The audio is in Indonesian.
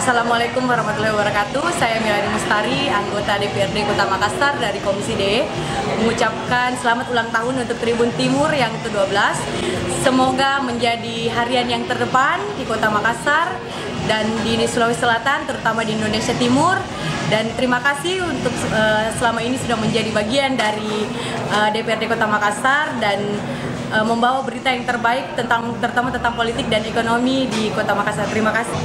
Assalamualaikum warahmatullahi wabarakatuh. Saya Milani Mustari, anggota DPRD Kota Makassar dari Komisi D, mengucapkan selamat ulang tahun untuk Tribun Timur yang ke-12. Semoga menjadi harian yang terdepan di Kota Makassar dan di Sulawesi Selatan, terutama di Indonesia Timur. Dan terima kasih untuk selama ini sudah menjadi bagian dari DPRD Kota Makassar dan membawa berita yang terbaik terutama tentang politik dan ekonomi di Kota Makassar. Terima kasih.